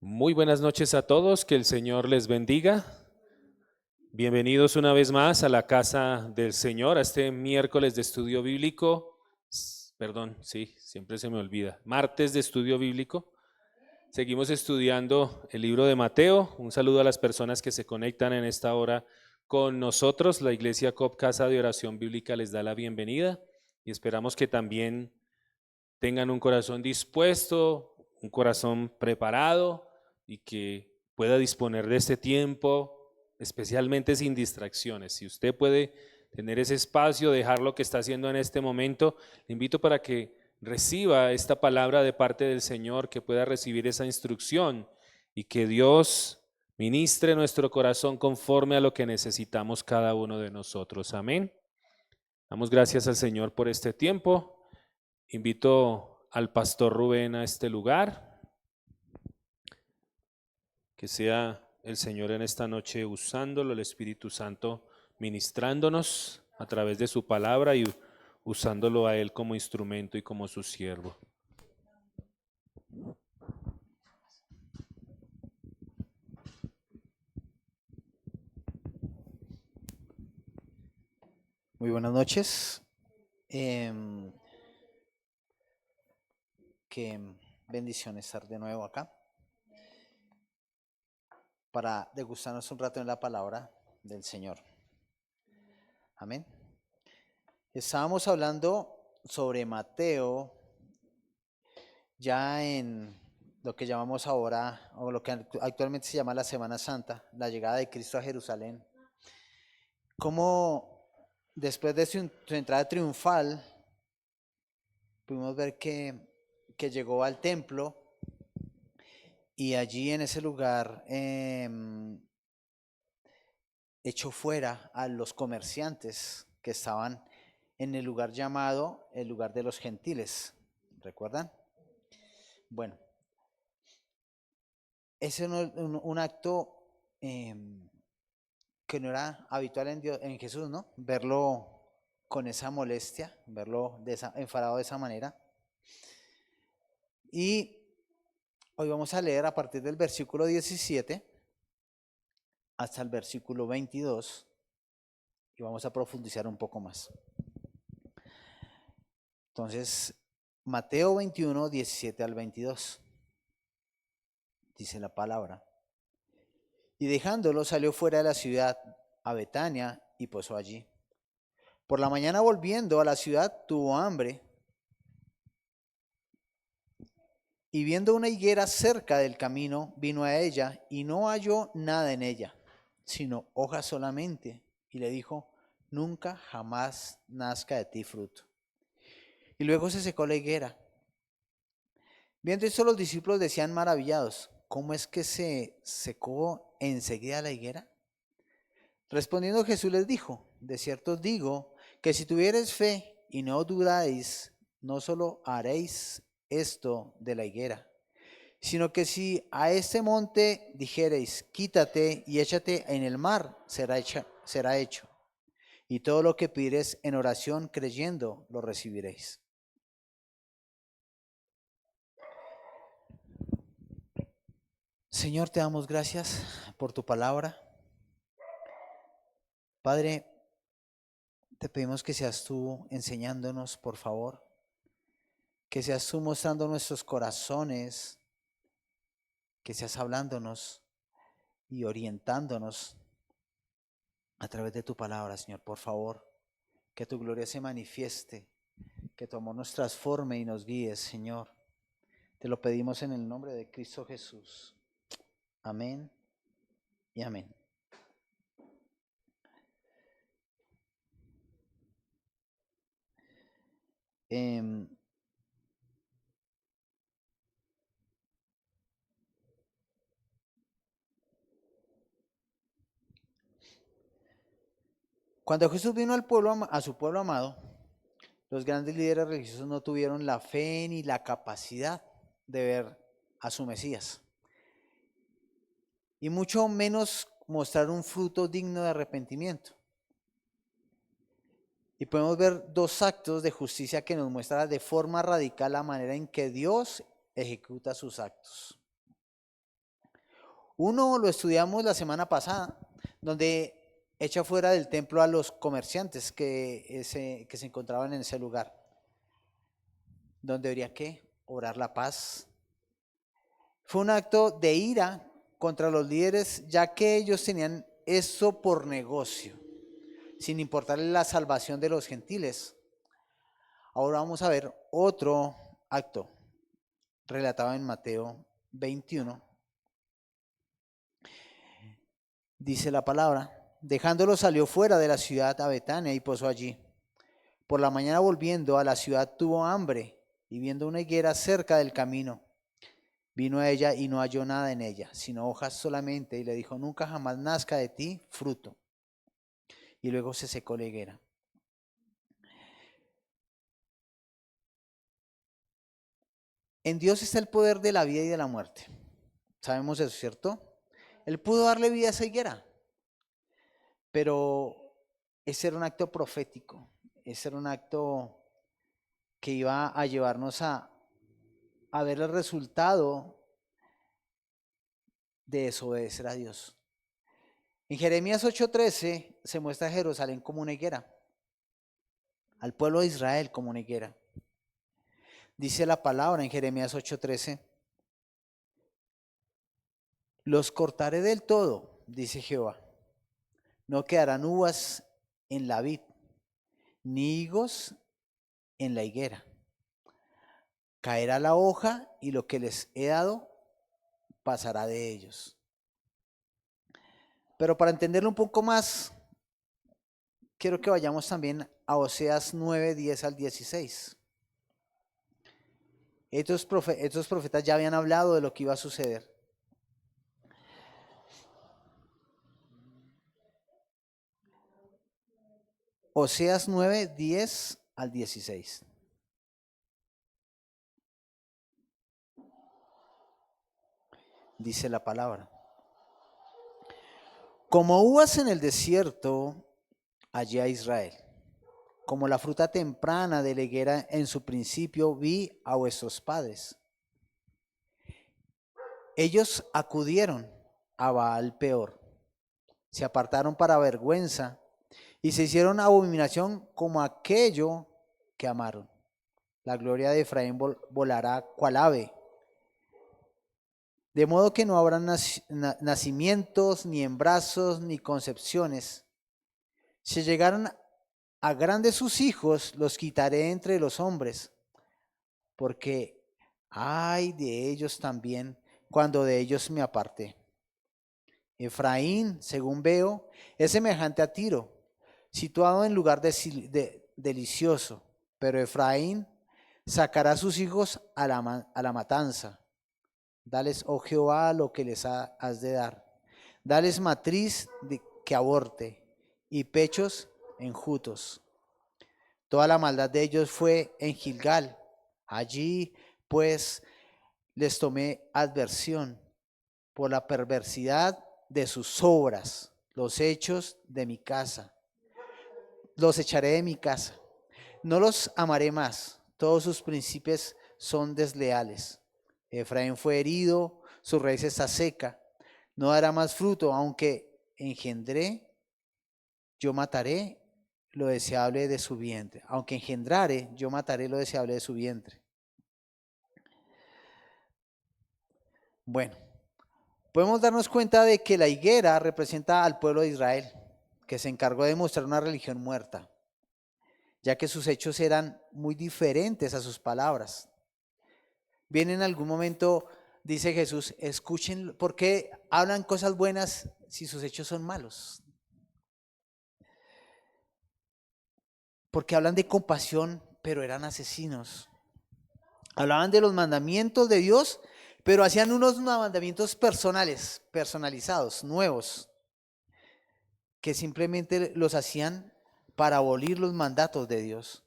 Muy buenas noches a todos, que el Señor les bendiga. Bienvenidos una vez más a la casa del Señor, a este miércoles de estudio bíblico. Perdón, sí, siempre se me olvida. Martes de estudio bíblico. Seguimos estudiando el libro de Mateo. Un saludo a las personas que se conectan en esta hora con nosotros. La Iglesia COP Casa de Oración Bíblica les da la bienvenida y esperamos que también tengan un corazón dispuesto, un corazón preparado y que pueda disponer de este tiempo, especialmente sin distracciones. Si usted puede tener ese espacio, dejar lo que está haciendo en este momento, le invito para que reciba esta palabra de parte del Señor, que pueda recibir esa instrucción y que Dios ministre nuestro corazón conforme a lo que necesitamos cada uno de nosotros. Amén. Damos gracias al Señor por este tiempo. Invito al pastor Rubén a este lugar, que sea el Señor en esta noche usándolo, el Espíritu Santo ministrándonos a través de su palabra y usándolo a Él como instrumento y como su siervo. Muy buenas noches. Em, qué bendición estar de nuevo acá para degustarnos un rato en la palabra del Señor. Amén. Estábamos hablando sobre Mateo ya en lo que llamamos ahora, o lo que actualmente se llama la Semana Santa, la llegada de Cristo a Jerusalén. Cómo después de su entrada triunfal, pudimos ver que llegó al templo. Y allí en ese lugar echó fuera a los comerciantes que estaban en el lugar llamado el lugar de los gentiles. ¿Recuerdan? Bueno, ese es un acto que no era habitual en Jesús, ¿no? Verlo con esa molestia, verlo enfadado de esa manera. Y hoy vamos a leer a partir del versículo 17 hasta el versículo 22 y vamos a profundizar un poco más. Entonces, Mateo 21, 17 al 22, dice la palabra. Y dejándolo salió fuera de la ciudad a Betania y posó allí. Por la mañana volviendo a la ciudad tuvo hambre y viendo una higuera cerca del camino vino a ella y no halló nada en ella, sino hojas solamente. Y le dijo, nunca jamás nazca de ti fruto. Y luego se secó la higuera. Viendo esto los discípulos decían maravillados, ¿cómo es que se secó enseguida la higuera? Respondiendo Jesús les dijo, de cierto os digo que si tuviereis fe y no dudáis, no solo haréis esto de la higuera, sino que si a este monte dijereis, quítate y échate en el mar, será hecho. Y todo lo que pidiereis en oración creyendo, lo recibiréis. Señor, te damos gracias por tu palabra. Padre, te pedimos que seas tú enseñándonos, por favor, que seas tú mostrando nuestros corazones, que seas hablándonos y orientándonos a través de tu palabra, Señor, por favor, que tu gloria se manifieste, que tu amor nos transforme y nos guíe, Señor. Te lo pedimos en el nombre de Cristo Jesús. Amén y amén. Eh, Cuando Jesús vino al pueblo, a su pueblo amado, los grandes líderes religiosos no tuvieron la fe ni la capacidad de ver a su Mesías, y mucho menos mostrar un fruto digno de arrepentimiento. Y podemos ver dos actos de justicia que nos muestran de forma radical la manera en que Dios ejecuta sus actos. Uno lo estudiamos la semana pasada, donde echa fuera del templo a los comerciantes que se encontraban en ese lugar, donde debería que orar la paz. Fue un acto de ira contra los líderes, ya que ellos tenían eso por negocio, sin importarle la salvación de los gentiles. Ahora vamos a ver otro acto relatado en Mateo 21. Dice la palabra: dejándolo salió fuera de la ciudad a Betania y posó allí. Por la mañana, volviendo a la ciudad, tuvo hambre, y viendo una higuera cerca del camino, vino a ella y no halló nada en ella, sino hojas solamente, y le dijo: nunca jamás nazca de ti fruto. Y luego se secó la higuera. En Dios está el poder de la vida y de la muerte. Sabemos eso, ¿cierto? Él pudo darle vida a esa higuera, pero ese era un acto profético, ese era un acto que iba a llevarnos a ver el resultado de desobedecer a Dios. En Jeremías 8:13 se muestra a Jerusalén como una higuera, al pueblo de Israel como una higuera. Dice la palabra en Jeremías 8:13: los cortaré del todo, dice Jehová. No quedarán uvas en la vid, ni higos en la higuera. Caerá la hoja y lo que les he dado pasará de ellos. Pero para entenderlo un poco más, quiero que vayamos también a Oseas 9:10 al 16. Estos profetas ya habían hablado de lo que iba a suceder. Oseas 9:10 al 16. Dice la palabra: como uvas en el desierto, hallé a Israel. Como la fruta temprana de la higuera en su principio vi a vuestros padres. Ellos acudieron a Baal Peor, se apartaron para vergüenza y se hicieron abominación como aquello que amaron. La gloria de Efraín volará cual ave, de modo que no habrá nacimientos, ni embrazos, ni concepciones. Si llegaron a grandes sus hijos, los quitaré entre los hombres, porque ay de ellos también cuando de ellos me aparté. Efraín, según veo, es semejante a Tiro, situado en lugar delicioso, pero Efraín sacará a sus hijos a la matanza. Dales, oh Jehová, lo que les has de dar. Dales matriz que aborte y pechos enjutos. Toda la maldad de ellos fue en Gilgal. Allí, pues, les tomé adversión por la perversidad de sus obras, los hechos de mi casa. Los echaré de mi casa. No los amaré más. Todos sus príncipes son desleales. Efraín fue herido, su raíz está seca. No dará más fruto, aunque engendré, yo mataré lo deseable de su vientre. Aunque engendrare, yo mataré lo deseable de su vientre. Bueno, podemos darnos cuenta de que la higuera representa al pueblo de Israel, que se encargó de mostrar una religión muerta, ya que sus hechos eran muy diferentes a sus palabras. Bien, en algún momento dice Jesús: escuchen, ¿por qué hablan cosas buenas si sus hechos son malos? Porque hablan de compasión, pero eran asesinos. Hablaban de los mandamientos de Dios, pero hacían unos mandamientos personalizados, nuevos, que simplemente los hacían para abolir los mandatos de Dios.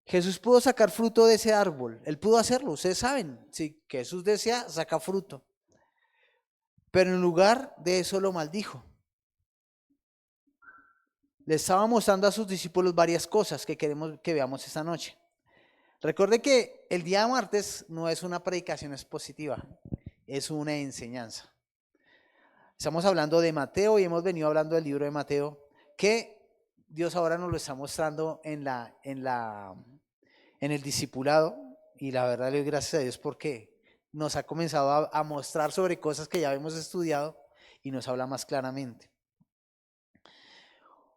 Jesús pudo sacar fruto de ese árbol, él pudo hacerlo, ustedes saben, si Jesús desea, saca fruto. Pero en lugar de eso lo maldijo. Le estaba mostrando a sus discípulos varias cosas que queremos que veamos esta noche. Recuerde que el día martes no es una predicación expositiva, es una enseñanza. Estamos hablando de Mateo y hemos venido hablando del libro de Mateo, que Dios ahora nos lo está mostrando en el discipulado, y la verdad le doy gracias a Dios porque nos ha comenzado a mostrar sobre cosas que ya hemos estudiado y nos habla más claramente.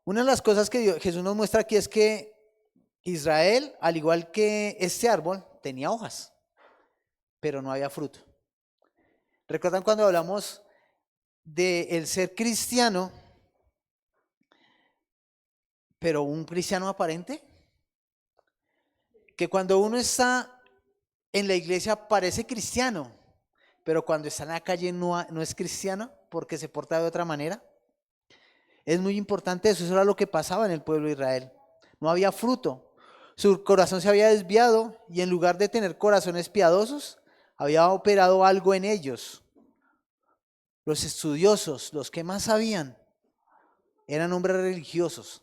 Una de las cosas que Jesús nos muestra aquí es que Israel, al igual que este árbol, tenía hojas, pero no había fruto. ¿Recuerdan cuando hablamos del ser cristiano, pero un cristiano aparente? Que cuando uno está en la iglesia parece cristiano, pero cuando está en la calle no es cristiano porque se porta de otra manera. Es muy importante eso era lo que pasaba en el pueblo de Israel. No había fruto. Su corazón se había desviado y en lugar de tener corazones piadosos, había operado algo en ellos. Los estudiosos, los que más sabían, eran hombres religiosos.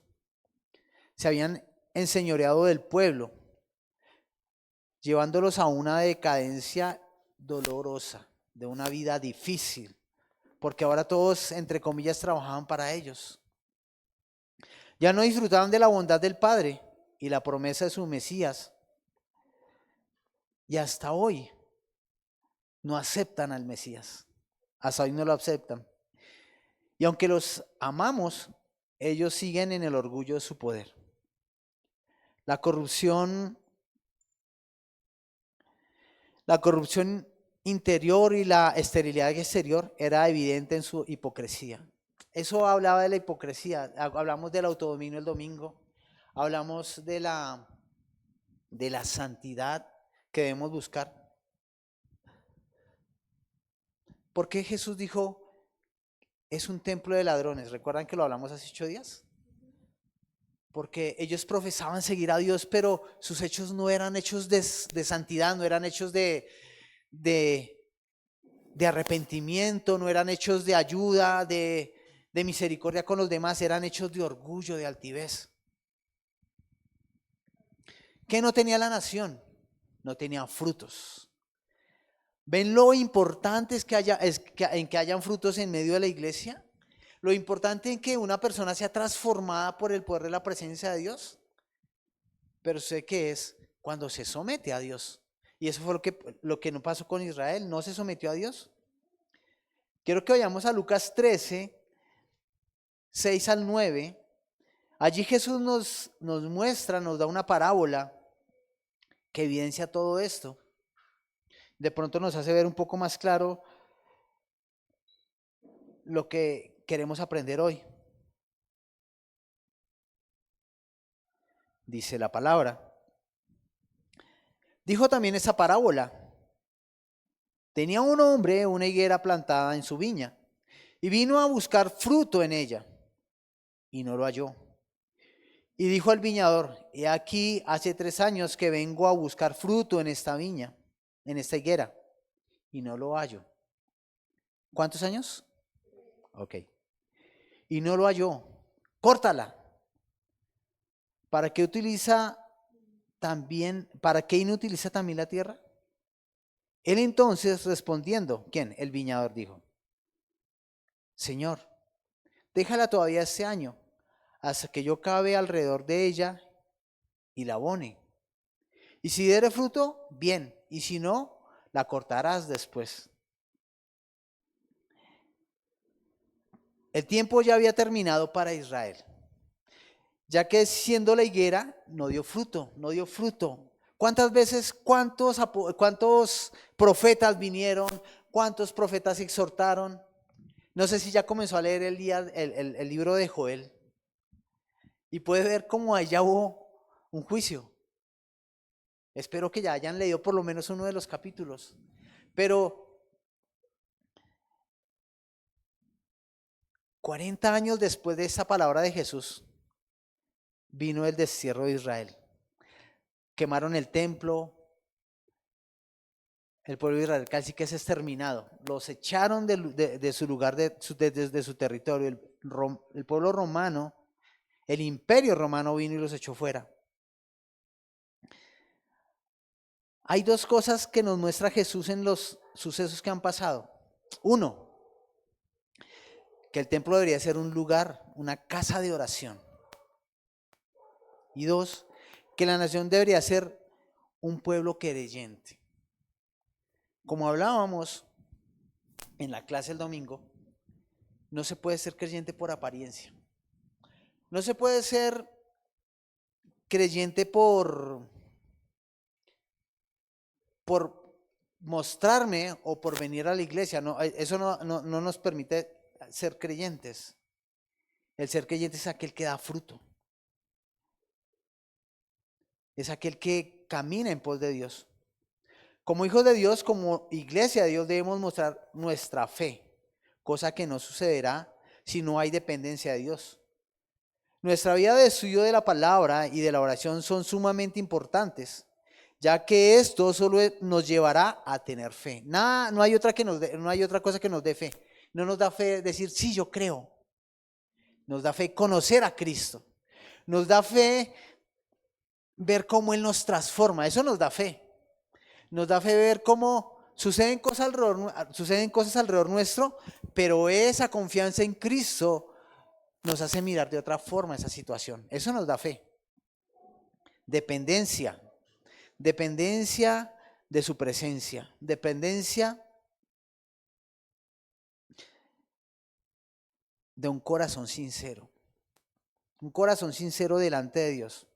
Se habían enseñoreado del pueblo, llevándolos a una decadencia dolorosa, de una vida difícil, porque ahora todos, entre comillas, trabajaban para ellos. Ya no disfrutaban de la bondad del Padre y la promesa de su Mesías. Y hasta hoy no aceptan al Mesías. Hasta hoy no lo aceptan. Y aunque los amamos, ellos siguen en el orgullo de su poder. La corrupción interior y la esterilidad exterior era evidente en su hipocresía. Eso hablaba de la hipocresía. Hablamos del autodominio el domingo. Hablamos de la santidad que debemos buscar. ¿Por qué Jesús dijo es un templo de ladrones? ¿Recuerdan que lo hablamos hace 8 días? Porque ellos profesaban seguir a Dios, pero sus hechos no eran hechos de santidad, no eran hechos de arrepentimiento, no eran hechos de ayuda, de misericordia con los demás, eran hechos de orgullo, de altivez. ¿Qué no tenía la nación? No tenía frutos. ¿Ven lo importante en que hayan frutos en medio de la iglesia? Lo importante en que una persona sea transformada por el poder de la presencia de Dios. Pero sé que es cuando se somete a Dios. Y eso fue lo que no pasó con Israel, no se sometió a Dios. Quiero que vayamos a Lucas 13, 6 al 9. Allí Jesús nos muestra, nos da una parábola que evidencia todo esto. De pronto nos hace ver un poco más claro lo que queremos aprender hoy. Dice la palabra. Dijo también esa parábola. Tenía un hombre una higuera plantada en su viña y vino a buscar fruto en ella y no lo halló. Y dijo al viñador, he aquí hace 3 años que vengo a buscar fruto en esta viña, en esta higuera, y no lo hallo. ¿Cuántos años? Ok. Y no lo halló. Córtala. ¿Para qué inutiliza también la tierra? Él entonces respondiendo, ¿quién? El viñador dijo, Señor, déjala todavía este año, hasta que yo cabe alrededor de ella y la abone. Y si diere fruto, bien, y si no, la cortarás después. El tiempo ya había terminado para Israel, ya que siendo la higuera no dio fruto. ¿Cuántas veces, cuántos profetas vinieron? ¿Cuántos profetas exhortaron? No sé si ya comenzó a leer el libro de Joel y puede ver cómo allá hubo un juicio. Espero que ya hayan leído por lo menos uno de los capítulos. Pero 40 años después de esa palabra de Jesús, vino el destierro de Israel. Quemaron el templo. El pueblo de Israel casi que es exterminado. Los echaron de su lugar, desde su territorio. El pueblo romano, el imperio romano vino y los echó fuera. Hay 2 cosas que nos muestra Jesús en los sucesos que han pasado. Uno, que el templo debería ser un lugar, una casa de oración. Y dos, que la nación debería ser un pueblo creyente. Como hablábamos en la clase el domingo, no se puede ser creyente por apariencia. No se puede ser creyente por mostrarme o por venir a la iglesia. No, eso no nos permite ser creyentes. El ser creyente es aquel que da fruto. Es aquel que camina en pos de Dios. Como hijos de Dios, como iglesia de Dios, debemos mostrar nuestra fe, cosa que no sucederá si no hay dependencia de Dios. Nuestra vida de estudio de la palabra y de la oración son sumamente importantes, ya que esto solo nos llevará a tener fe. Nada, no hay otra cosa que nos dé fe. No nos da fe decir, sí, yo creo. Nos da fe conocer a Cristo. Nos da fe ver cómo Él nos transforma. Eso nos da fe. Nos da fe ver cómo suceden cosas alrededor nuestro, pero esa confianza en Cristo nos hace mirar de otra forma esa situación. Eso nos da fe. Dependencia de su presencia, dependencia de un corazón sincero delante de Dios.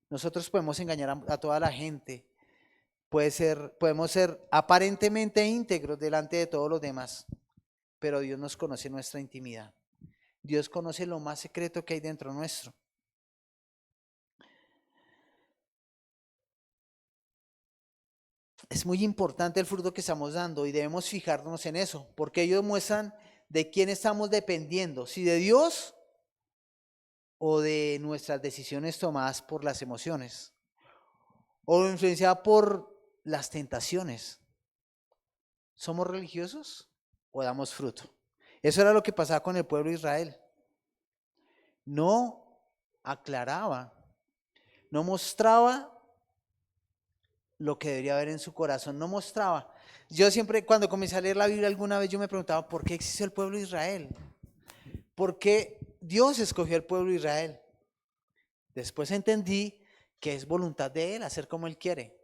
Nosotros podemos engañar a toda la gente, podemos ser aparentemente íntegros delante de todos los demás, pero Dios nos conoce nuestra intimidad. Dios conoce lo más secreto que hay dentro nuestro. Es muy importante el fruto que estamos dando y debemos fijarnos en eso, porque ellos muestran de quién estamos dependiendo, si de Dios o de nuestras decisiones tomadas por las emociones, o influenciadas por las tentaciones. ¿Somos religiosos o damos fruto? Eso era lo que pasaba con el pueblo de Israel. No aclaraba, no mostraba lo que debería haber en su corazón, no mostraba. Yo siempre, cuando comencé a leer la Biblia alguna vez, yo me preguntaba, ¿por qué existe el pueblo de Israel? ¿Por qué Dios escogió el pueblo de Israel? Después entendí que es voluntad de Él hacer como Él quiere.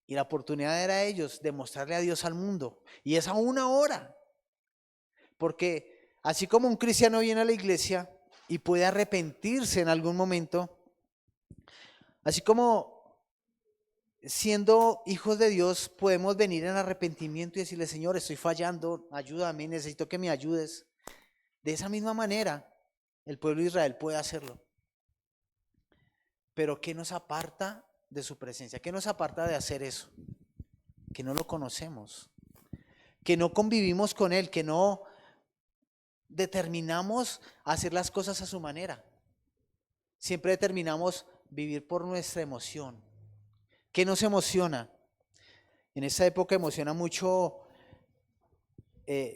Y la oportunidad era ellos de mostrarle a Dios al mundo. Y es aún ahora. Porque así como un cristiano viene a la iglesia y puede arrepentirse en algún momento, así como siendo hijos de Dios podemos venir en arrepentimiento y decirle, Señor, estoy fallando, ayúdame, necesito que me ayudes. De esa misma manera, el pueblo de Israel puede hacerlo. Pero ¿qué nos aparta de su presencia? ¿Qué nos aparta de hacer eso? Que no lo conocemos, que no convivimos con Él, que no determinamos hacer las cosas a su manera. Siempre determinamos vivir por nuestra emoción. ¿Qué nos emociona? En esta época emociona mucho,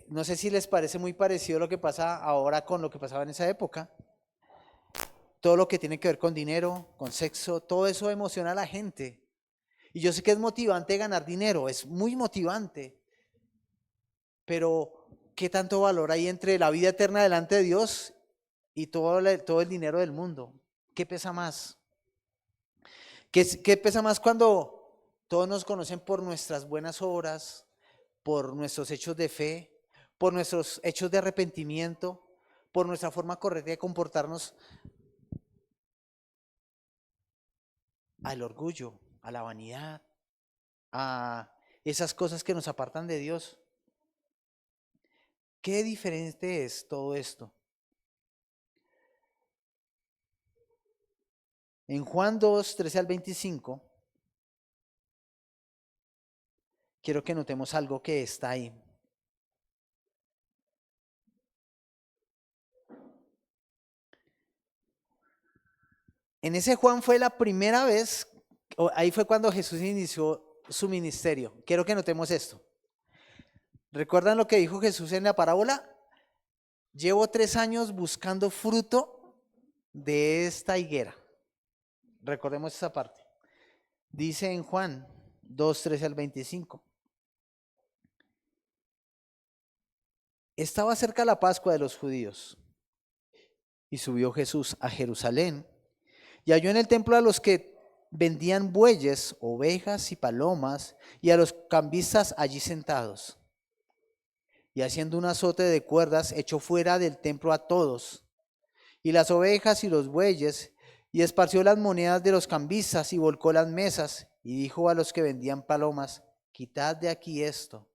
no sé si les parece muy parecido lo que pasa ahora con lo que pasaba en esa época. Todo lo que tiene que ver con dinero, con sexo, todo eso emociona a la gente. Y yo sé que es motivante ganar dinero, es muy motivante. Pero, ¿qué tanto valor hay entre la vida eterna delante de Dios y todo el dinero del mundo? ¿Qué pesa más? ¿Qué pesa más cuando todos nos conocen por nuestras buenas obras, por nuestros hechos de fe, por nuestros hechos de arrepentimiento, por nuestra forma correcta de comportarnos? Al orgullo, a la vanidad, a esas cosas que nos apartan de Dios. ¿Qué diferente es todo esto? En Juan 2, 13 al 25, quiero que notemos algo que está ahí. En ese Juan fue la primera vez, ahí fue cuando Jesús inició su ministerio. Quiero que notemos esto. ¿Recuerdan lo que dijo Jesús en la parábola? Llevo 3 años buscando fruto de esta higuera. Recordemos esa parte. Dice en Juan 2, 13 al 25. Estaba cerca la Pascua de los judíos. Y subió Jesús a Jerusalén y halló en el templo a los que vendían bueyes, ovejas y palomas, y a los cambistas allí sentados. Y haciendo un azote de cuerdas, echó fuera del templo a todos, y las ovejas y los bueyes, y esparció las monedas de los cambistas, y volcó las mesas, y dijo a los que vendían palomas: quitad de aquí esto,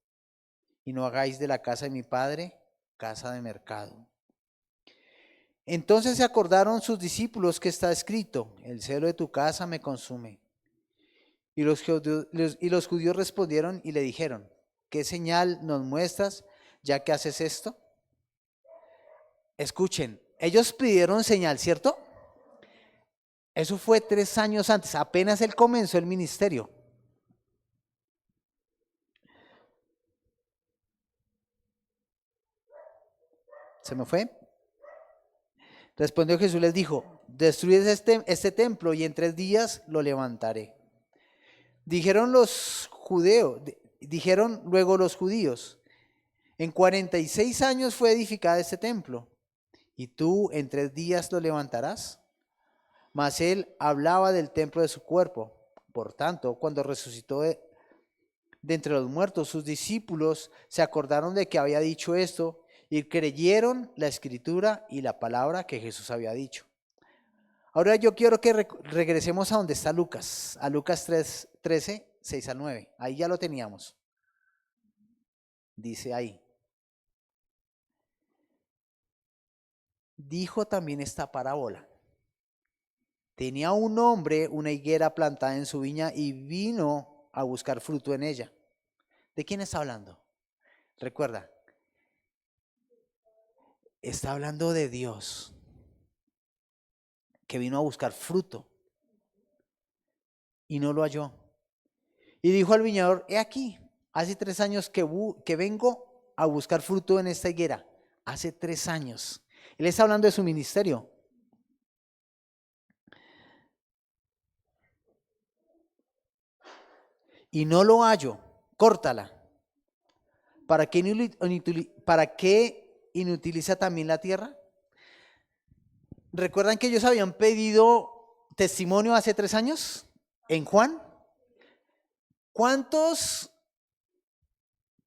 y no hagáis de la casa de mi padre casa de mercado. Entonces se acordaron sus discípulos que está escrito: el celo de tu casa me consume. Y los judíos respondieron y le dijeron: ¿qué señal nos muestras ya que haces esto? Escuchen, ellos pidieron señal, ¿cierto? Eso fue 3 años antes, apenas él comenzó el ministerio. ¿Se me fue? Respondió Jesús, les dijo: destruyed este templo y en 3 días lo levantaré. Dijeron luego los judíos: en 46 años fue edificado este templo, ¿y tú en 3 días lo levantarás? Mas él hablaba del templo de su cuerpo. Por tanto, cuando resucitó de entre los muertos, sus discípulos se acordaron de que había dicho esto y creyeron la escritura y la palabra que Jesús había dicho. Ahora yo quiero que regresemos a donde está Lucas, a Lucas 13, 6 al 9. Ahí ya lo teníamos. Dice ahí: dijo también esta parábola. Tenía un hombre una higuera plantada en su viña y vino a buscar fruto en ella. ¿De quién está hablando? Recuerda, está hablando de Dios, que vino a buscar fruto y no lo halló. Y dijo al viñador: he aquí, hace 3 años que vengo a buscar fruto en esta higuera. Hace 3 años. Él está hablando de su ministerio. Y no lo hallo. Córtala. ¿Para qué inutiliza también la tierra? ¿Recuerdan que ellos habían pedido testimonio hace 3 años? En Juan. ¿Cuántos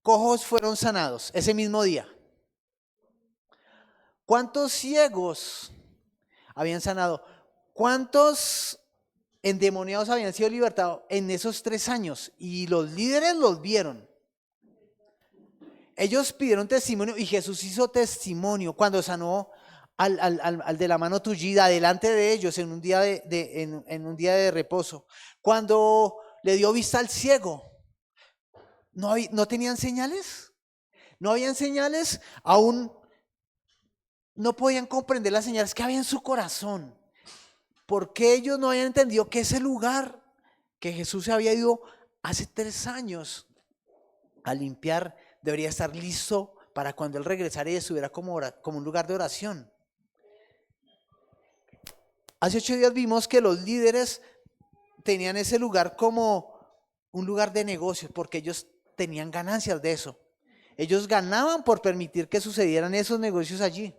cojos fueron sanados ese mismo día? ¿Cuántos ciegos habían sanado? ¿Cuántos endemoniados habían sido libertados en esos 3 años? Y los líderes los vieron. Ellos pidieron testimonio y Jesús hizo testimonio cuando sanó al de la mano tullida delante de ellos en un día en un día de reposo. Cuando le dio vista al ciego, ¿no tenían señales? ¿No habían señales? Aún no podían comprender las señales que había en su corazón. Porque ellos no habían entendido que ese lugar que Jesús se había ido hace 3 años a limpiar debería estar listo para cuando él regresara y estuviera como un lugar de oración. Hace 8 días vimos que los líderes tenían ese lugar como un lugar de negocios porque ellos tenían ganancias de eso. Ellos ganaban por permitir que sucedieran esos negocios allí.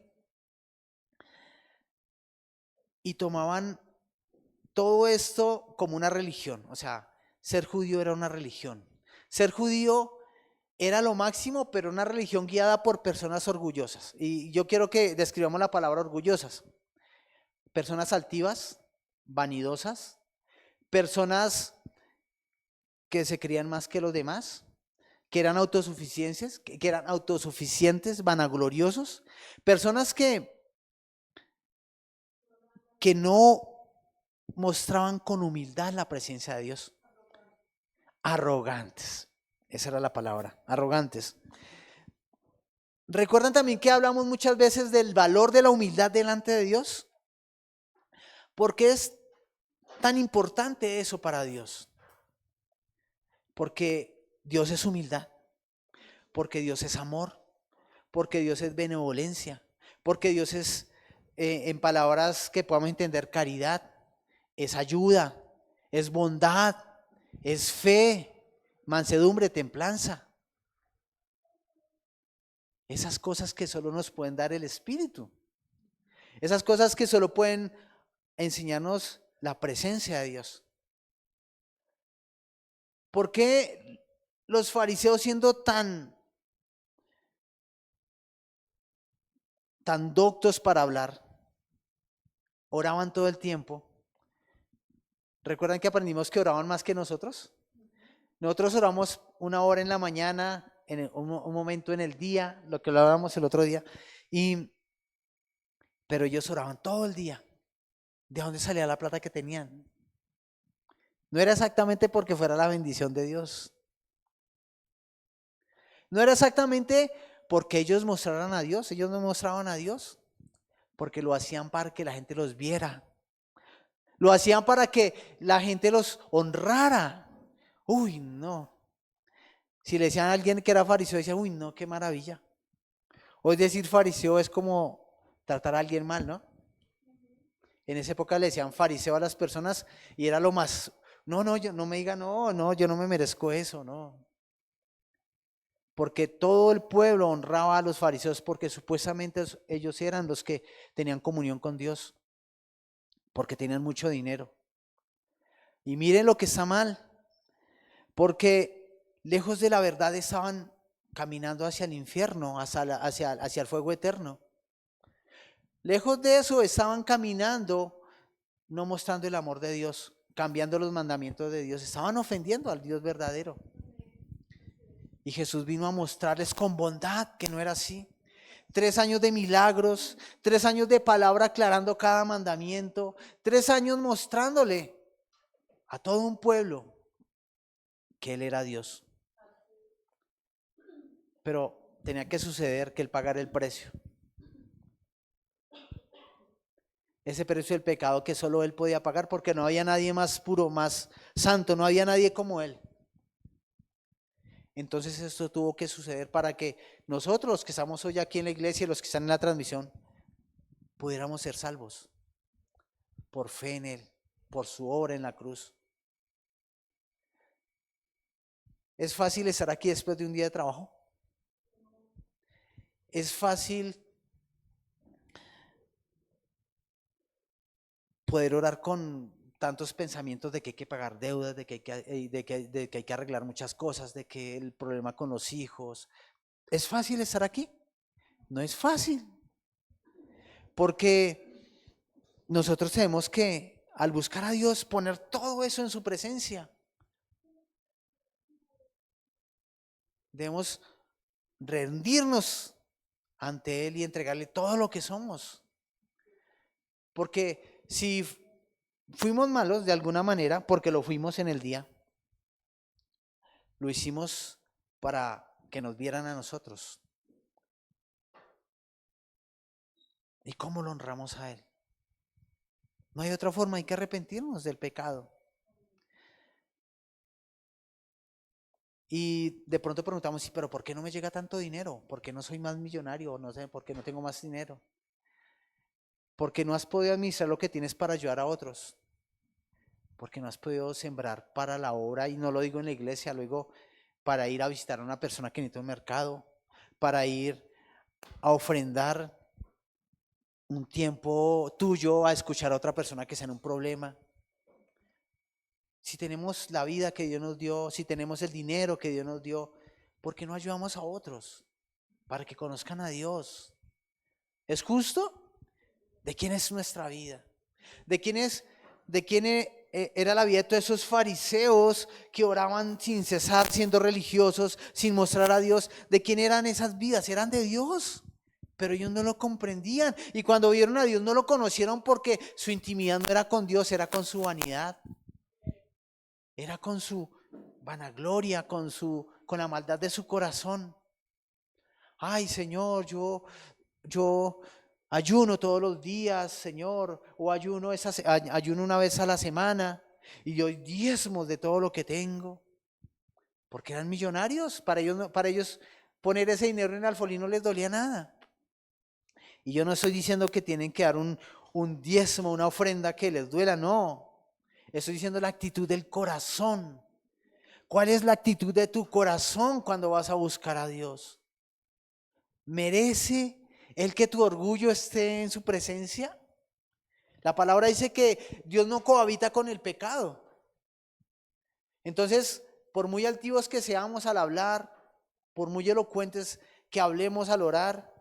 Y tomaban todo esto como una religión. O sea, ser judío era una religión. Ser judío era lo máximo, pero una religión guiada por personas orgullosas. Y yo quiero que describamos la palabra orgullosas. Personas altivas, vanidosas, personas que se creían más que los demás, que eran autosuficientes, vanagloriosos, personas que no mostraban con humildad la presencia de Dios. Arrogantes, esa era la palabra, arrogantes. ¿Recuerdan también que hablamos muchas veces del valor de la humildad delante de Dios? ¿Por qué es tan importante eso para Dios? Porque Dios es humildad, porque Dios es amor, porque Dios es benevolencia, porque Dios es, en palabras que podamos entender, caridad, es ayuda, es bondad, es fe, mansedumbre, templanza. Esas cosas que solo nos pueden dar el Espíritu. Esas cosas que solo pueden enseñarnos la presencia de Dios. ¿Por qué los fariseos, siendo tan doctos para hablar, oraban todo el tiempo? ¿Recuerdan que aprendimos que oraban más que nosotros? Nosotros oramos 1 hora en la mañana, un momento en el día, lo que hablábamos el otro día, pero ellos oraban todo el día. ¿De dónde salía la plata que tenían? No era exactamente porque fuera la bendición de Dios. No era exactamente porque ellos mostraran a Dios. Ellos no mostraban a Dios porque lo hacían para que la gente los viera. Lo hacían para que la gente los honrara. Uy, no. Si le decían a alguien que era fariseo, decía, uy, no, qué maravilla. Hoy decir fariseo es como tratar a alguien mal, ¿no? En esa época le decían fariseo a las personas y era lo más, no, yo no me diga, no, yo no me merezco eso, no. Porque todo el pueblo honraba a los fariseos porque supuestamente ellos eran los que tenían comunión con Dios, porque tenían mucho dinero. Y miren lo que está mal, porque lejos de la verdad estaban caminando hacia el infierno, hacia el fuego eterno. Lejos de eso estaban caminando, no mostrando el amor de Dios, cambiando los mandamientos de Dios, estaban ofendiendo al Dios verdadero. Y Jesús vino a mostrarles con bondad que no era así. 3 años de milagros, 3 años de palabra aclarando cada mandamiento, 3 años mostrándole a todo un pueblo que Él era Dios. Pero tenía que suceder que Él pagara el precio. Ese precio del pecado que solo Él podía pagar porque no había nadie más puro, más santo, no había nadie como Él. Entonces esto tuvo que suceder para que nosotros, los que estamos hoy aquí en la iglesia, los que están en la transmisión, pudiéramos ser salvos por fe en Él, por su obra en la cruz. ¿Es fácil estar aquí después de un día de trabajo? ¿Es fácil poder orar con tantos pensamientos de que hay que pagar deudas, de que hay que arreglar muchas cosas, de que el problema con los hijos? ¿Es fácil estar aquí? No es fácil, porque nosotros tenemos que, al buscar a Dios, poner todo eso en su presencia. Debemos rendirnos ante Él y entregarle todo lo que somos. Porque si fuimos malos de alguna manera, porque lo fuimos en el día, lo hicimos para que nos vieran a nosotros. ¿Y cómo lo honramos a Él? No hay otra forma, hay que arrepentirnos del pecado. Y de pronto preguntamos, sí, pero ¿por qué no me llega tanto dinero? ¿Por qué no soy más millonario? No sé, ¿por qué no tengo más dinero? ¿Por qué no has podido administrar lo que tienes para ayudar a otros? ¿Por qué no has podido sembrar para la obra? Y no lo digo en la iglesia, lo digo para ir a visitar a una persona que necesita un mercado, para ir a ofrendar un tiempo tuyo a escuchar a otra persona que está en un problema. Si tenemos la vida que Dios nos dio, si tenemos el dinero que Dios nos dio, ¿por qué no ayudamos a otros para que conozcan a Dios? ¿Es justo? ¿De quién es nuestra vida? ¿De quién era la vida de todos esos fariseos que oraban sin cesar, siendo religiosos, sin mostrar a Dios? ¿De quién eran esas vidas? Eran de Dios, pero ellos no lo comprendían. Y cuando vieron a Dios no lo conocieron porque su intimidad no era con Dios, era con su vanidad. Era con su vanagloria, con la maldad de su corazón. Ay, Señor, yo ayuno todos los días, Señor, o ayuno una vez a la semana y doy diezmos de todo lo que tengo. Porque eran millonarios, para ellos poner ese dinero en alfolí no les dolía nada. Y yo no estoy diciendo que tienen que dar un diezmo, una ofrenda que les duela, no. Estoy diciendo la actitud del corazón. ¿Cuál es la actitud de tu corazón cuando vas a buscar a Dios? ¿Merece el que tu orgullo esté en su presencia? La palabra dice que Dios no cohabita con el pecado. Entonces, por muy altivos que seamos al hablar, por muy elocuentes que hablemos al orar,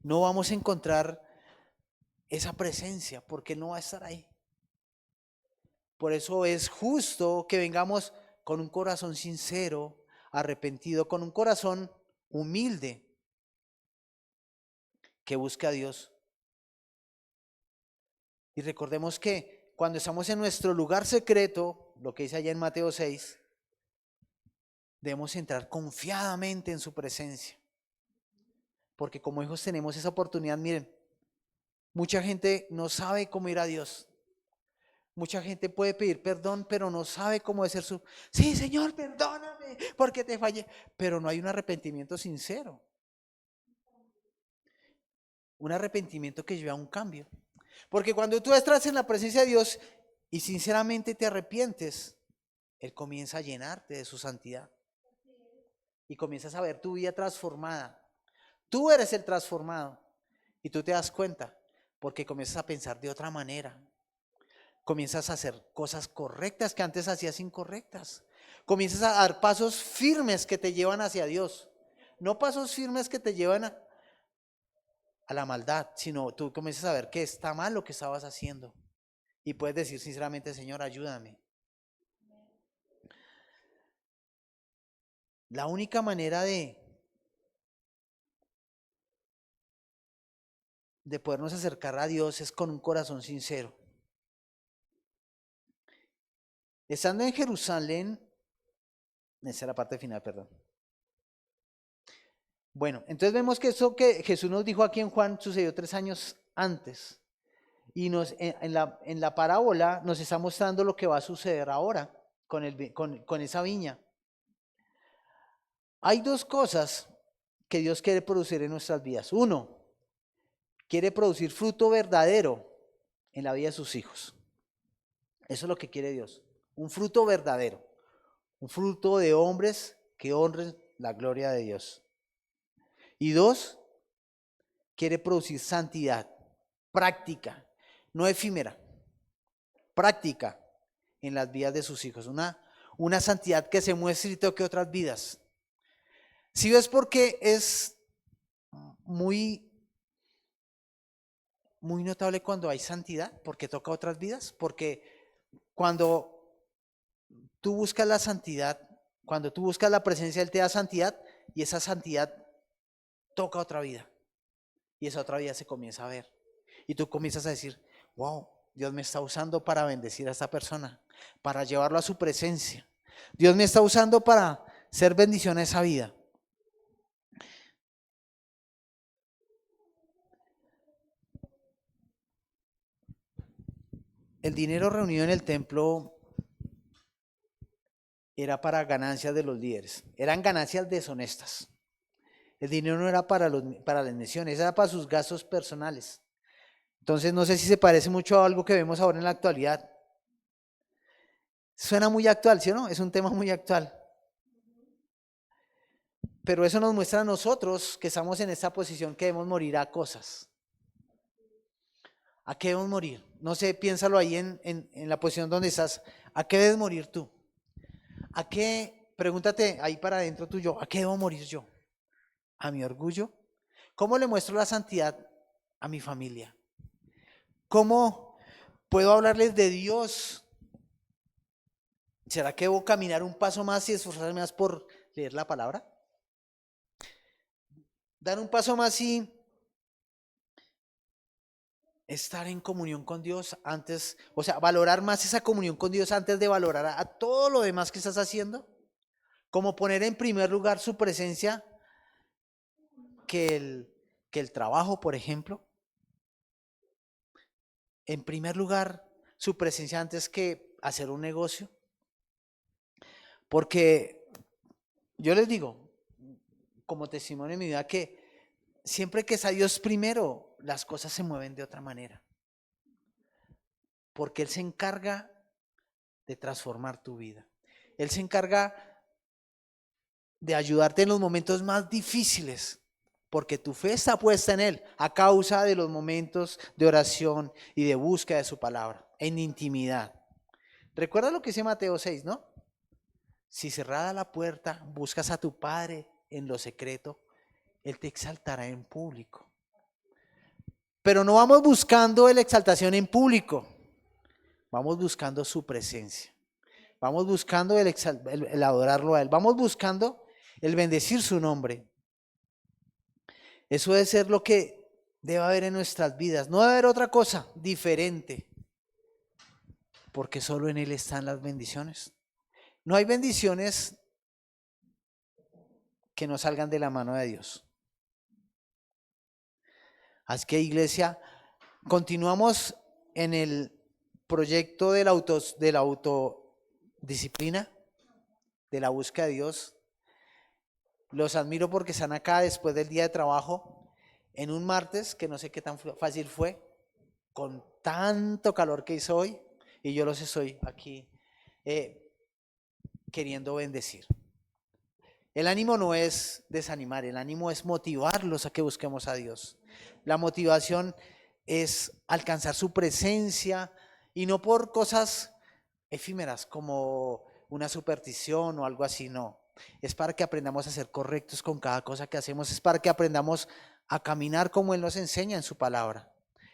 no vamos a encontrar esa presencia porque Él no va a estar ahí. Por eso es justo que vengamos con un corazón sincero, arrepentido, con un corazón humilde que busque a Dios. Y recordemos que cuando estamos en nuestro lugar secreto, lo que dice allá en Mateo 6, debemos entrar confiadamente en su presencia. Porque como hijos tenemos esa oportunidad. Miren, mucha gente no sabe cómo ir a Dios. Mucha gente puede pedir perdón, pero no sabe cómo hacer sí, Señor, perdóname porque te fallé. Pero no hay un arrepentimiento sincero. Un arrepentimiento que lleva a un cambio. Porque cuando tú estás en la presencia de Dios y sinceramente te arrepientes, Él comienza a llenarte de su santidad. Y comienzas a ver tu vida transformada. Tú eres el transformado. Y tú te das cuenta porque comienzas a pensar de otra manera. Comienzas a hacer cosas correctas que antes hacías incorrectas. Comienzas a dar pasos firmes que te llevan hacia Dios. No pasos firmes que te llevan a la maldad, sino tú comienzas a ver que está mal lo que estabas haciendo. Y puedes decir sinceramente, Señor, ayúdame. La única manera de podernos acercar a Dios es con un corazón sincero. Estando en Jerusalén, esa es la parte final, perdón. Bueno, entonces vemos que eso que Jesús nos dijo aquí en Juan sucedió 3 años antes. Y en la parábola nos está mostrando lo que va a suceder ahora con esa viña. Hay 2 cosas que Dios quiere producir en nuestras vidas. 1, quiere producir fruto verdadero en la vida de sus hijos. Eso es lo que quiere Dios. Un fruto verdadero. Un fruto de hombres que honren la gloria de Dios. Y 2, quiere producir santidad, práctica, no efímera, práctica en las vidas de sus hijos. Una santidad que se muestre y toque otras vidas. Si ves por qué es muy notable cuando hay santidad, porque toca otras vidas, porque cuando tú buscas la santidad, cuando tú buscas la presencia, Él te da santidad y esa santidad toca otra vida y esa otra vida se comienza a ver y tú comienzas a decir, wow, Dios me está usando para bendecir a esta persona, para llevarlo a su presencia. Dios me está usando para ser bendición a esa vida. El dinero reunido en el templo era para ganancias de los líderes, eran ganancias deshonestas. El dinero no era para las misiones, era para sus gastos personales. Entonces no sé si se parece mucho a algo que vemos ahora en la actualidad. Suena muy actual, ¿sí o no? Es un tema muy actual. Pero eso nos muestra a nosotros que estamos en esta posición que debemos morir a cosas. ¿A qué debemos morir? No sé, piénsalo ahí en la posición donde estás. ¿A qué debes morir tú? ¿A qué? Pregúntate ahí para adentro tuyo, ¿a qué debo morir yo? ¿A mi orgullo? ¿Cómo le muestro la santidad a mi familia? ¿Cómo puedo hablarles de Dios? ¿Será que debo caminar un paso más y esforzarme más por leer la palabra? Dar un paso más y estar en comunión con Dios antes, o sea, valorar más esa comunión con Dios antes de valorar a todo lo demás que estás haciendo. Como poner en primer lugar su presencia que el trabajo, por ejemplo. En primer lugar, su presencia antes que hacer un negocio. Porque yo les digo, como testimonio en mi vida, que siempre que es a Dios primero, las cosas se mueven de otra manera. Porque Él se encarga de transformar tu vida. Él se encarga de ayudarte en los momentos más difíciles. porque tu fe está puesta en Él a causa de los momentos de oración y de búsqueda de su palabra, en intimidad. ¿Recuerda lo que dice Mateo 6, no? Si cerrada la puerta buscas a tu Padre en lo secreto, Él te exaltará en público. Pero no vamos buscando la exaltación en público, vamos buscando su presencia. Vamos buscando el adorarlo a Él. Vamos buscando el bendecir su nombre. Eso debe ser lo que debe haber en nuestras vidas. No debe haber otra cosa diferente. Porque solo en Él están las bendiciones. No hay bendiciones que no salgan de la mano de Dios. Así que, iglesia, continuamos en el proyecto de la autodisciplina, de la búsqueda de Dios. Los admiro porque están acá después del día de trabajo, en un martes que no sé qué tan fácil fue, con tanto calor que hizo hoy, y yo los estoy aquí queriendo bendecir. El ánimo no es desanimar, el ánimo es motivarlos a que busquemos a Dios. La motivación es alcanzar su presencia y no por cosas efímeras como una superstición o algo así, no. Es para que aprendamos a ser correctos con cada cosa que hacemos, es para que aprendamos a caminar como Él nos enseña en su palabra.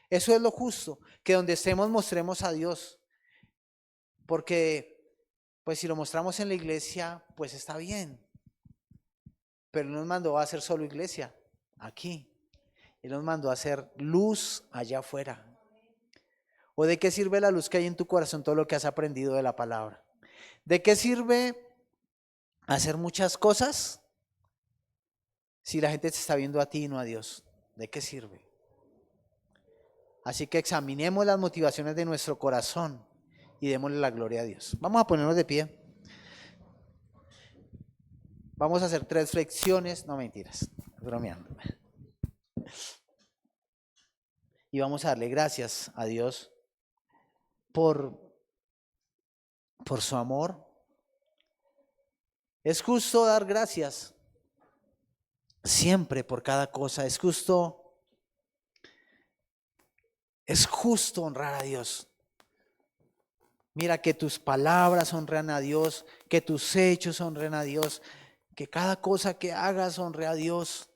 Eso es lo justo, que donde estemos mostremos a Dios, porque pues si lo mostramos en la iglesia, pues está bien, pero Él nos mandó a hacer solo iglesia, aquí. Él nos mandó a hacer luz allá afuera. ¿O de qué sirve la luz que hay en tu corazón, todo lo que has aprendido de la palabra? ¿De qué sirve hacer muchas cosas si la gente te está viendo a ti y no a Dios? ¿De qué sirve? Así que examinemos las motivaciones de nuestro corazón y démosle la gloria a Dios. Vamos a ponernos de pie. Vamos a hacer 3 flexiones, no mentiras, bromeando. Y vamos a darle gracias a Dios por su amor. Es justo dar gracias siempre por cada cosa. Es justo honrar a Dios. Mira, que tus palabras honren a Dios, que tus hechos honren a Dios, que cada cosa que hagas honre a Dios.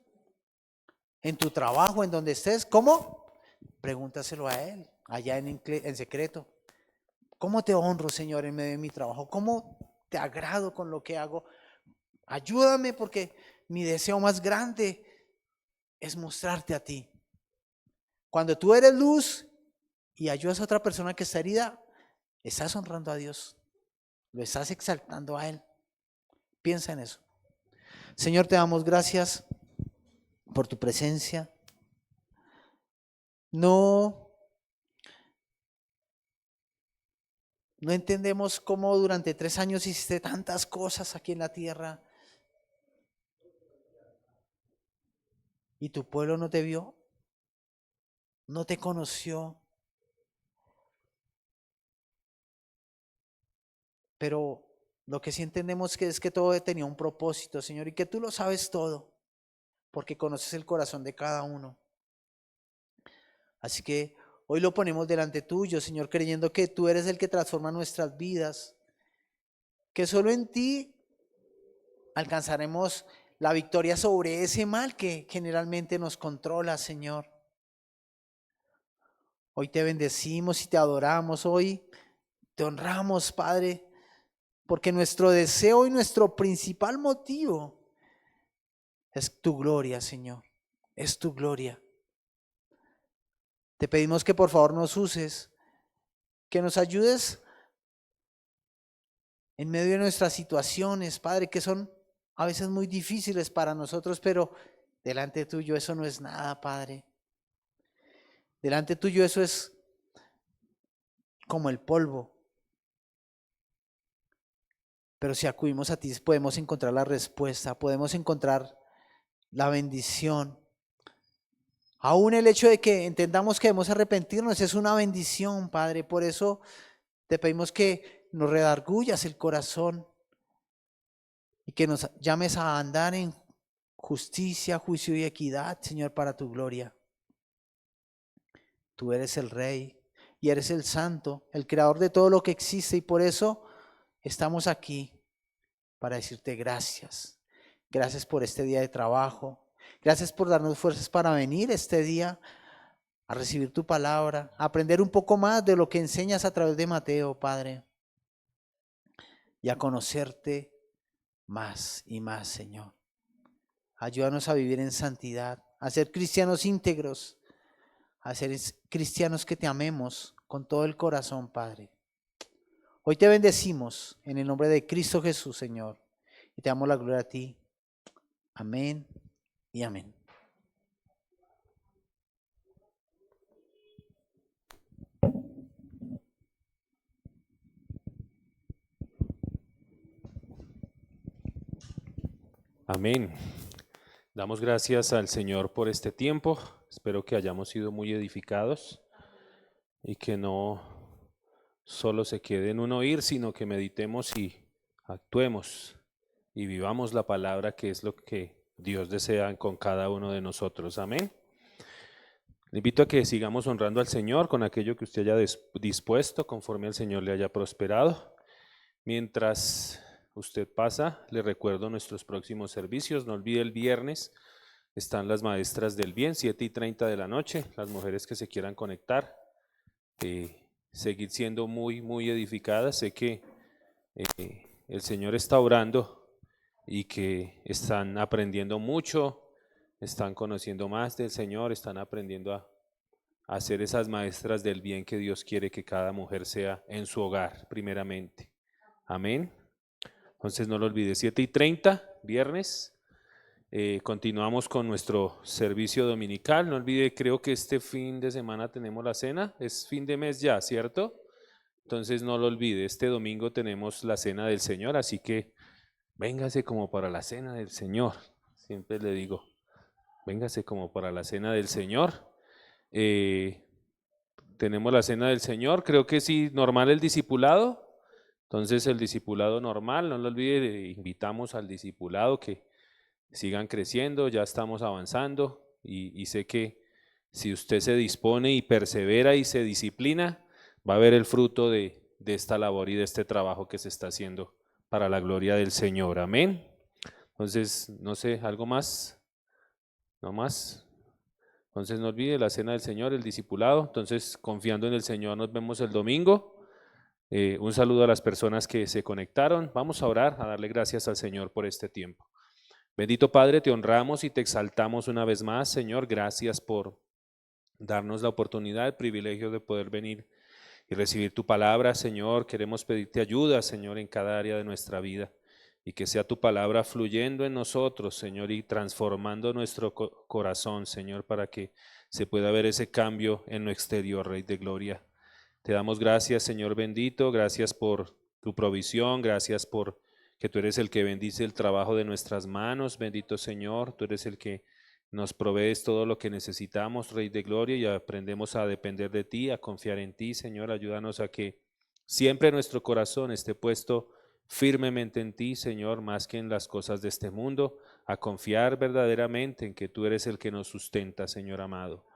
En tu trabajo, en donde estés, ¿cómo? Pregúntaselo a Él, allá en secreto. ¿Cómo te honro, Señor, en medio de mi trabajo? ¿Cómo te agrado con lo que hago? Ayúdame, porque mi deseo más grande es mostrarte a ti. Cuando tú eres luz y ayudas a otra persona que está herida, estás honrando a Dios, lo estás exaltando a Él. Piensa en eso. Señor, te damos gracias por tu presencia. No entendemos cómo durante 3 años hiciste tantas cosas aquí en la tierra y tu pueblo no te vio, no te conoció. Pero lo que sí entendemos es que todo tenía un propósito, Señor, y que tú lo sabes todo, porque conoces el corazón de cada uno. Así que hoy lo ponemos delante tuyo, Señor, creyendo que tú eres el que transforma nuestras vidas, que solo en ti alcanzaremos la victoria sobre ese mal que generalmente nos controla, Señor. Hoy te bendecimos y te adoramos, hoy te honramos, Padre, porque nuestro deseo y nuestro principal motivo es tu gloria, Señor, es tu gloria. Te pedimos que por favor nos uses, que nos ayudes en medio de nuestras situaciones, Padre, que son a veces muy difíciles para nosotros, pero delante tuyo eso no es nada, Padre. Delante tuyo eso es como el polvo. Pero si acudimos a ti podemos encontrar la respuesta, podemos encontrar la bendición. Aún el hecho de que entendamos que debemos arrepentirnos es una bendición, Padre. Por eso te pedimos que nos redargullas el corazón y que nos llames a andar en justicia, juicio y equidad, Señor, para tu gloria. Tú eres el Rey y eres el Santo, el Creador de todo lo que existe, y por eso estamos aquí para decirte gracias. Gracias por este día de trabajo. Gracias por darnos fuerzas para venir este día a recibir tu palabra, a aprender un poco más de lo que enseñas a través de Mateo, Padre, y a conocerte más y más, Señor. Ayúdanos a vivir en santidad, a ser cristianos íntegros, a ser cristianos que te amemos con todo el corazón, Padre. Hoy te bendecimos en el nombre de Cristo Jesús, Señor, y te damos la gloria a ti. Amén y amén. Amén. Damos gracias al Señor por este tiempo. Espero que hayamos sido muy edificados y que no solo se quede en un oír, sino que meditemos y actuemos y vivamos la palabra, que es lo que Dios desea con cada uno de nosotros. Amén. Le invito a que sigamos honrando al Señor con aquello que usted haya dispuesto, conforme al Señor le haya prosperado. Mientras usted pasa, le recuerdo nuestros próximos servicios. No olvide, el viernes están las maestras del bien, 7:30 de la noche. Las mujeres que se quieran conectar, seguir siendo muy edificadas. Sé que el Señor está orando y que están aprendiendo mucho, están conociendo más del Señor, están aprendiendo a ser esas maestras del bien que Dios quiere que cada mujer sea en su hogar, primeramente. Amén. Entonces no lo olvide, 7:30, viernes. Continuamos con nuestro servicio dominical. No olvide, creo que este fin de semana tenemos la cena. Es fin de mes ya, ¿cierto? Entonces no lo olvide, este domingo tenemos la cena del Señor, así que véngase como para la cena del Señor. Siempre le digo, véngase como para la cena del Señor. Tenemos la cena del Señor, creo que sí, normal el discipulado. Entonces el discipulado normal, no lo olvide, invitamos al discipulado que sigan creciendo, ya estamos avanzando y sé que si usted se dispone y persevera y se disciplina, va a ver el fruto de esta labor y de este trabajo que se está haciendo para la gloria del Señor. Amén. Entonces, no sé, ¿algo más? ¿No más? Entonces no olvide la cena del Señor, el discipulado. Entonces, confiando en el Señor, nos vemos el domingo. Un saludo a las personas que se conectaron. Vamos a orar, a darle gracias al Señor por este tiempo. Bendito Padre, te honramos y te exaltamos una vez más, Señor. Gracias por darnos la oportunidad, el privilegio de poder venir y recibir tu palabra, Señor. Queremos pedirte ayuda, Señor, en cada área de nuestra vida, y que sea tu palabra fluyendo en nosotros, Señor, y transformando nuestro corazón, Señor, para que se pueda ver ese cambio en lo exterior, Rey de Gloria. Te damos gracias, Señor bendito, gracias por tu provisión, gracias por que tú eres el que bendice el trabajo de nuestras manos, bendito Señor, tú eres el que nos provees todo lo que necesitamos, Rey de Gloria, y aprendemos a depender de ti, a confiar en ti, Señor. Ayúdanos a que siempre nuestro corazón esté puesto firmemente en ti, Señor, más que en las cosas de este mundo, a confiar verdaderamente en que tú eres el que nos sustenta, Señor amado.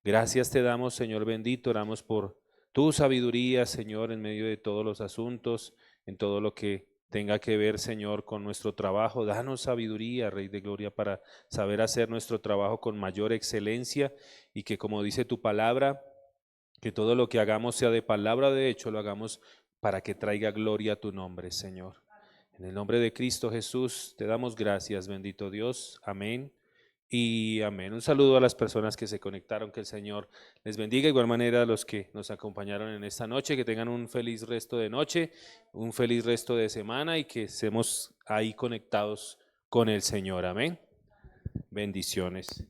Gracias te damos, Señor bendito, oramos por tu sabiduría, Señor, en medio de todos los asuntos, en todo lo que tenga que ver, Señor, con nuestro trabajo. Danos sabiduría, Rey de Gloria, para saber hacer nuestro trabajo con mayor excelencia, y que, como dice tu palabra, que todo lo que hagamos sea de palabra de hecho, lo hagamos para que traiga gloria a tu nombre, Señor. En el nombre de Cristo Jesús te damos gracias, bendito Dios. Amén y amén. Un saludo a las personas que se conectaron, que el Señor les bendiga. De igual manera a los que nos acompañaron en esta noche, que tengan un feliz resto de noche, un feliz resto de semana, y que estemos ahí conectados con el Señor. Amén. Bendiciones.